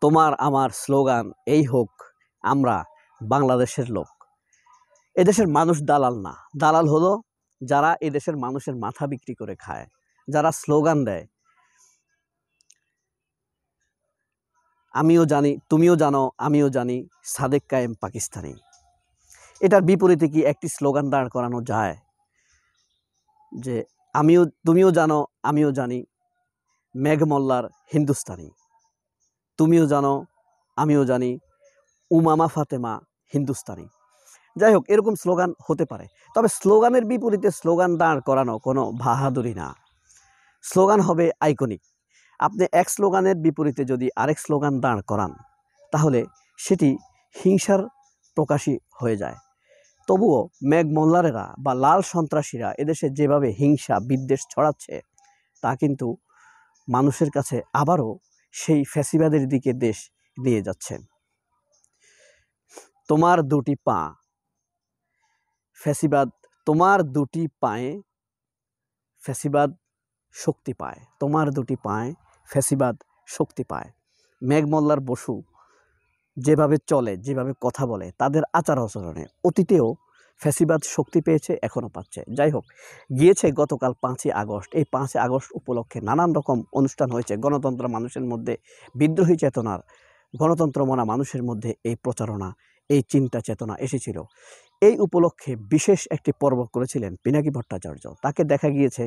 তোমার আমার স্লোগান এই হোক, আমরা বাংলাদেশের লোক। এদেশের মানুষ দালাল না, দালাল হলো যারা এদেশের মানুষের মাথা বিক্রি করে খায়, যারা স্লোগান দেয় আমিও জানি, তুমিও জানো, আমিও জানি সাদেক কায়েম পাকিস্তানি। এটার বিপরীতে কি একটি স্লোগান দাঁড় করানো যায় যে তুমিও জানো, আমিও জানি মেঘ মোল্লার হিন্দুস্তানি, তুমিও জানো, আমিও জানি উমামা ফাতেমা হিন্দুস্তানি। যাই হোক, এরকম স্লোগান হতে পারে, তবে স্লোগানের বিপরীতে স্লোগান দাঁড় করানো কোনো বাহাদুরি না। স্লোগান হবে আইকনিক। আপনি এক স্লোগানের বিপরীতে যদি আরেক স্লোগান দাঁড় করান তাহলে সেটি হিংসার প্রকাশই হয়ে যায়। তবুও মেঘ মোল্লারেরা বা লাল সন্ত্রাসীরা এদেশে যেভাবে হিংসা বিদ্বেষ ছড়াচ্ছে তা কিন্তু মানুষের কাছে আবারও সেই ফ্যাসিবাদের দিকে দেশ নিয়ে যাচ্ছে। তোমার দুটি পা ফ্যাসিবাদ, তোমার দুটি পায়ে ফ্যাসিবাদ শক্তি পায়, তোমার দুটি পায়ে ফ্যাসিবাদ শক্তি পায়। মেঘ মোল্লার বসু যেভাবে চলে, যেভাবে কথা বলে, তাদের আচার আচরণে অতীতেও ফ্যাসিবাদ শক্তি পেয়েছে, এখনও পাচ্ছে। যাই হোক, গিয়েছে গতকাল 5ই আগস্ট। এই 5ই আগস্ট উপলক্ষে নানান রকম অনুষ্ঠান হয়েছে। গণতন্ত্র মানুষের মধ্যে বিদ্রোহী চেতনার, গণতন্ত্র মনা মানুষের মধ্যে এই প্রচারণা, এই চিন্তা চেতনা এসেছিল। এই উপলক্ষে বিশেষ একটি পর্ব করেছিলেন পিনাকি ভট্টাচার্য। তাকে দেখা গিয়েছে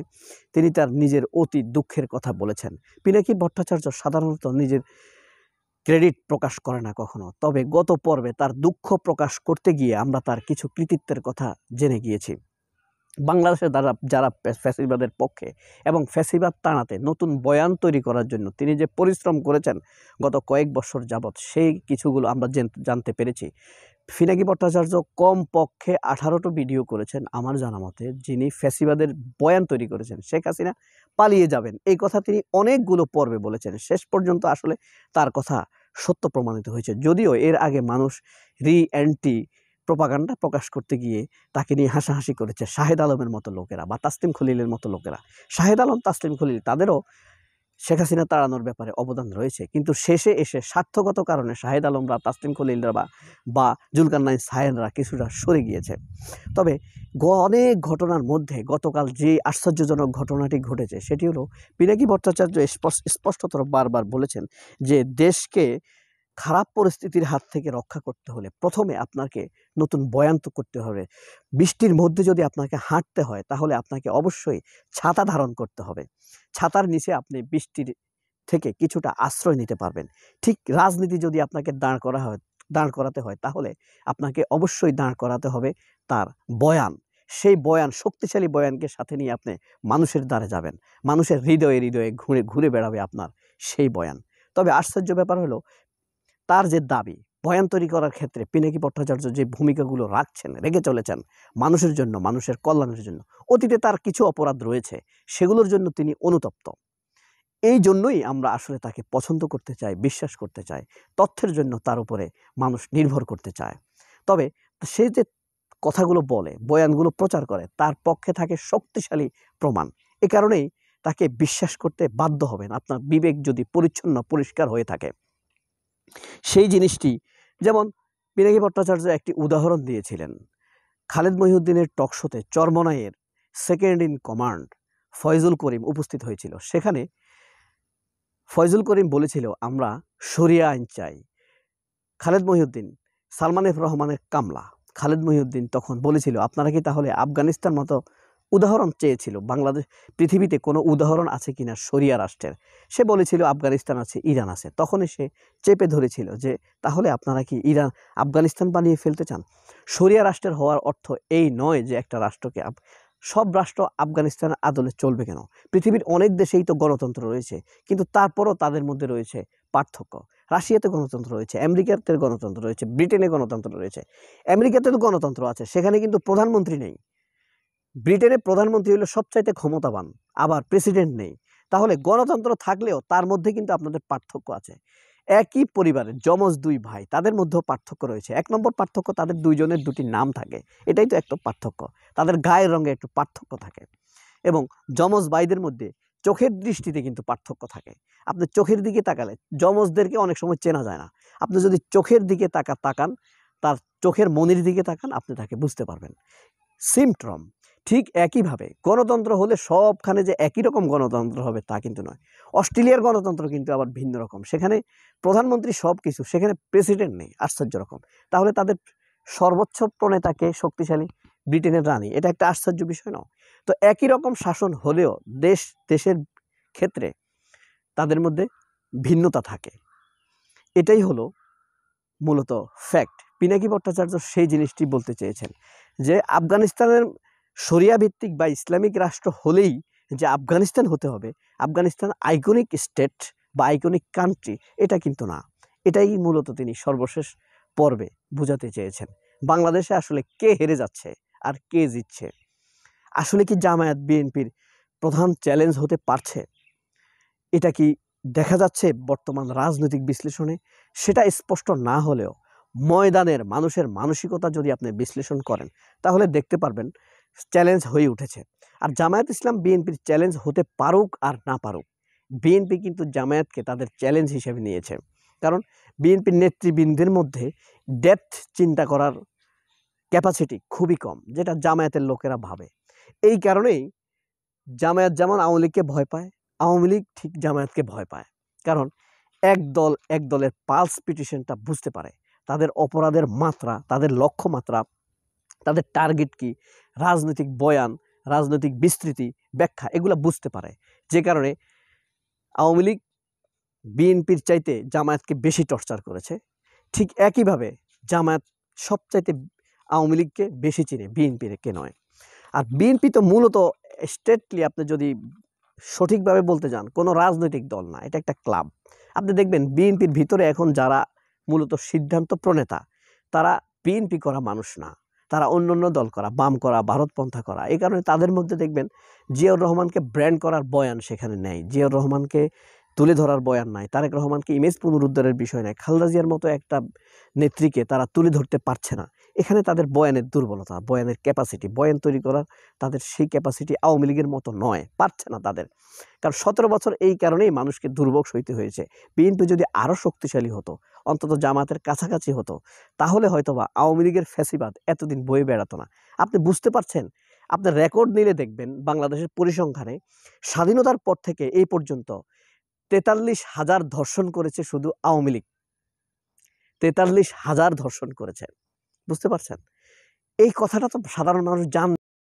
তিনি তার নিজের অতি দুঃখের কথা বলেছেন। পিনাকি ভট্টাচার্য সাধারণত নিজের ক্রেডিট প্রকাশ করে না কখনো, তবে গত পর্বে তার দুঃখ প্রকাশ করতে গিয়ে আমরা তার কিছু কৃতিত্বের কথা জেনে গিয়েছি। বাংলাদেশের যারা ফ্যাসিবাদের পক্ষে এবং ফ্যাসিবাদ তাড়াতে নতুন বয়ান তৈরি করার জন্য তিনি যে পরিশ্রম করেছেন গত কয়েক বছর যাবৎ, সেই কিছুগুলো আমরা জানতে পেরেছি। পিনাকি ভট্টাচার্য কম পক্ষে 18টো ভিডিও করেছেন আমার জানা মতে, যিনি ফ্যাসিবাদের বয়ান তৈরি করেছেন। শেখ হাসিনা পালিয়ে যাবেন এই কথা তিনি অনেকগুলো পর্বে বলেছেন। শেষ পর্যন্ত আসলে তার কথা সত্য প্রমাণিত হয়েছে, যদিও এর আগে মানুষ অ্যান্টি প্রোপাগান্ডা প্রকাশ করতে গিয়ে তাকে নিয়ে হাসাহাসি করেছে শাহেদ আলমের মতো লোকেরা বা তাসলিম খলিলের মতো লোকেরা। শাহেদ আলম, তাসলিম খলিল, তাদেরও শেখ হাসিনা তাড়ানোর ব্যাপারে অবদান রয়েছে, কিন্তু শেষে এসে স্বার্থগত কারণে শাহেদ আলমরা, তাসলিম খলিলরা বা জুলকারনাইন সায়েনরা কিছুটা সরে গিয়েছে। তবে অনেক ঘটনার মধ্যে গতকাল যে আশ্চর্যজনক ঘটনাটি ঘটেছে সেটি হলো পিনাকি ভট্টাচার্য স্পষ্টতর বারবার বলেছেন যে দেশকে খারাপ পরিস্থিতির হাত থেকে রক্ষা করতে হলে প্রথমে আপনাকে নতুন বয়ান করতে হবে। বৃষ্টির মধ্যে যদি আপনাকে হাঁটতে হয় তাহলে আপনাকে অবশ্যই ছাতা ধারণ করতে হবে। ছাতার নিচে আপনি বৃষ্টির থেকে কিছুটা আশ্রয় নিতে পারবেন। ঠিক রাজনীতি যদি আপনাকে দাঁড় করাতে হয় তাহলে আপনাকে অবশ্যই দাঁড় করাতে হবে তার বয়ান। সেই বয়ান, শক্তিশালী বয়ানকে সাথে নিয়ে আপনি মানুষের দ্বারে যাবেন, মানুষের হৃদয়ে হৃদয়ে ঘুরে ঘুরে বেড়াবে আপনার সেই বয়ান। তবে আশ্চর্য ব্যাপার হলো তার যে দাবি বয়ান তৈরি করার ক্ষেত্রে পিনাকি ভট্টাচার্য যে ভূমিকাগুলো রেখে চলেছেন মানুষের জন্য, মানুষের কল্যাণের জন্য, অতীতে তার কিছু অপরাধ রয়েছে, সেগুলোর জন্য তিনি অনুতপ্ত। এই জন্যই আমরা আসলে তাকে পছন্দ করতে চাই, বিশ্বাস করতে চাই। তথ্যের জন্য তার উপরে মানুষ নির্ভর করতে চায়। তবে সে যে কথাগুলো বলে, বয়ানগুলো প্রচার করে, তার পক্ষে থাকে শক্তিশালী প্রমাণ। এ কারণেই তাকে বিশ্বাস করতে বাধ্য হবেন আপনার বিবেক যদি পরিচ্ছন্ন, পরিষ্কার হয়ে থাকে। সেই জিনিসটি, যেমন পিনাকি ভট্টাচার্য একটি উদাহরণ দিয়েছিলেন। খালেদ মহিউদ্দিনের টকশোতে চরমনাইয়ের second in command Faizul Karim উপস্থিত হয়েছিল। সেখানে ফয়জুল করিম বলেছিল আমরা শরিয়া আইন চাই। খালেদ মহিউদ্দিন সালমান এফ রহমানের কামলা। খালেদ মহিউদ্দিন তখন বলেছিল আপনারা কি তাহলে আফগানিস্তান মতো উদাহরণ চেয়েছিল, বাংলাদেশ পৃথিবীতে কোনো উদাহরণ আছে কিনা শরিয়া রাষ্ট্রের? সে বলেছিল আফগানিস্তান আছে, ইরান আছে। তখনই সে চেপে ধরেছিল যে তাহলে আপনারা কি আফগানিস্তান বানিয়ে ফেলতে চান? শরিয়া রাষ্ট্রের হওয়ার অর্থ এই নয় যে একটা রাষ্ট্রকে সব রাষ্ট্র আফগানিস্তানের আদলে চলবে কেন? পৃথিবীর অনেক দেশেই তো গণতন্ত্র রয়েছে, কিন্তু তারপরও তাদের মধ্যে রয়েছে পার্থক্য। রাশিয়াতে গণতন্ত্র রয়েছে, আমেরিকাতে গণতন্ত্র রয়েছে, ব্রিটেনে গণতন্ত্র রয়েছে। আমেরিকাতে তো গণতন্ত্র আছে, সেখানে কিন্তু প্রধানমন্ত্রী নেই। ব্রিটেনে প্রধানমন্ত্রী হলো সবচাইতে ক্ষমতাবান, আবার প্রেসিডেন্ট নেই। তাহলে গণতন্ত্র থাকলেও তার মধ্যে কিন্তু আপনাদের পার্থক্য আছে। একই পরিবারের যমজ দুই ভাই, তাদের মধ্যেও পার্থক্য রয়েছে। 1 নম্বর পার্থক্য, তাদের দুইজনের দুটি নাম থাকে, এটাই তো একটা পার্থক্য। তাদের গায়ের রঙে একটু পার্থক্য থাকে। এবং যমজ ভাইদের মধ্যে চোখের দৃষ্টিতে কিন্তু পার্থক্য থাকে। আপনি চোখের দিকে তাকালে যমজদেরকে অনেক সময় চেনা যায় না। আপনি যদি চোখের দিকে তাকান, তার চোখের মনির দিকে তাকান, আপনি তাকে বুঝতে পারবেন। সিমট্রম ঠিক একইভাবে গণতন্ত্র হলে সবখানে যে একই রকম গণতন্ত্র হবে তা কিন্তু নয়। অস্ট্রেলিয়ার গণতন্ত্র কিন্তু আবার ভিন্ন রকম। সেখানে প্রধানমন্ত্রী সব কিছু, সেখানে প্রেসিডেন্ট নেই, আশ্চর্য রকম। তাহলে তাদের সর্বোচ্চ প্রণেতাকে শক্তিশালী ব্রিটেনের রানী, এটা একটা আশ্চর্য বিষয় নয়? তো একই রকম শাসন হলেও দেশের ক্ষেত্রে তাদের মধ্যে ভিন্নতা থাকে। এটাই হলো মূলত ফ্যাক্ট। পিনাকি ভট্টাচার্য সেই জিনিসটি বলতে চেয়েছেন যে আফগানিস্তানের শরিয়া ভিত্তিক বা ইসলামিক রাষ্ট্র হলেই যে আফগানিস্তান হতে হবে, আফগানিস্তান আইকনিক স্টেট বা আইকনিক কান্ট্রি, এটা কিন্তু না। এটাই মূলত তিনি সর্বশেষ পর্বে বোঝাতে চেয়েছেন। বাংলাদেশে আসলে কে হেরে যাচ্ছে আর কে জিতছে? আসলে কি জামায়াত বিএনপির প্রধান চ্যালেঞ্জ হতে পারছে? এটা কি দেখা যাচ্ছে বর্তমান রাজনৈতিক বিশ্লেষণে? সেটা স্পষ্ট না হলেও ময়দানের মানুষের মানসিকতা যদি আপনি বিশ্লেষণ করেন, তাহলে দেখতে পারবেন চ্যালেঞ্জ হয়ে উঠেছে। আর জামায়াত ইসলাম বিএনপির চ্যালেঞ্জ হতে পারুক আর না পারুক, বিএনপি কিন্তু জামায়াতকে তাদের চ্যালেঞ্জ হিসেবে নিয়েছে। কারণ বিএনপির নেতৃবৃন্দের মধ্যে ডেপথ চিন্তা করার ক্যাপাসিটি খুবই কম, যেটা জামায়াতের লোকেরা ভাবে। এই কারণেই জামায়াত যেমন আওয়ামী লীগকে ভয় পায়, আওয়ামী লীগ ঠিক জামায়াতকে ভয় পায়। কারণ এক দলের পালস পিটিশনটা বুঝতে পারে, তাদের অপরাধের মাত্রা, তাদের লক্ষ্যমাত্রা, তাদের টার্গেট কি, রাজনৈতিক বয়ান, রাজনৈতিক বিস্তৃতি, ব্যাখ্যা, এগুলো বুঝতে পারে। যে কারণে আওয়ামী লীগ বিএনপির চাইতে জামায়াতকে বেশি টর্চার করেছে। ঠিক একইভাবে জামায়াত সবচাইতে আওয়ামী লীগকে বেশি চিনে, বিএনপিকে নয়। আর বিএনপি তো মূলত স্টেটলি আপনি যদি সঠিকভাবে বলতে যান, কোনো রাজনৈতিক দল না, এটা একটা ক্লাব। আপনি দেখবেন বিএনপির ভিতরে এখন যারা মূলত সিদ্ধান্ত প্রণেতা, তারা বিএনপি করা মানুষ না, তারা অন্য অন্য দল করা, বাম করা, ভারতপন্থা করা। এই কারণে তাদের মধ্যে দেখবেন জিয়াউর রহমানকে ব্র্যান্ড করার বয়ান সেখানে নেই, জিয়াউর রহমানকে তুলে ধরার বয়ান নাই, তারেক রহমানকে ইমেজ পুনরুদ্ধারের বিষয় নেই, খালেদা জিয়ার মতো একটা নেত্রীকে তারা তুলে ধরতে পারছে না। এখানে তাদের বয়ানের দুর্বলতা, বয়ানের ক্যাপাসিটি, বয়ান তৈরি করার তাদের সেই ক্যাপাসিটি আওয়ামী লীগের মতো নয়, পারছে না তাদের। কারণ 17 বছর এই কারণেই মানুষকে দুর্ভোগ সইতে হয়েছে। বিএনপি যদি আরও শক্তিশালী হতো, অন্তত জামাতের কাছাকাছি হতো, তাহলে হয়তোবা আওয়ামী লীগের ফ্যাসিবাদ এতদিন বয়ে বেড়াতো না। আপনি বুঝতে পারছেন? আপনি রেকর্ড নিলে দেখবেন বাংলাদেশের পরিসংখ্যানে স্বাধীনতার পর থেকে এই পর্যন্ত 43,000 ধর্ষণ করেছে শুধু আওয়ামী লীগ। 43,000 ধর্ষণ করেছে। বুঝতে পারছেন? এই কথাটা তো সাধারণ মানুষ জান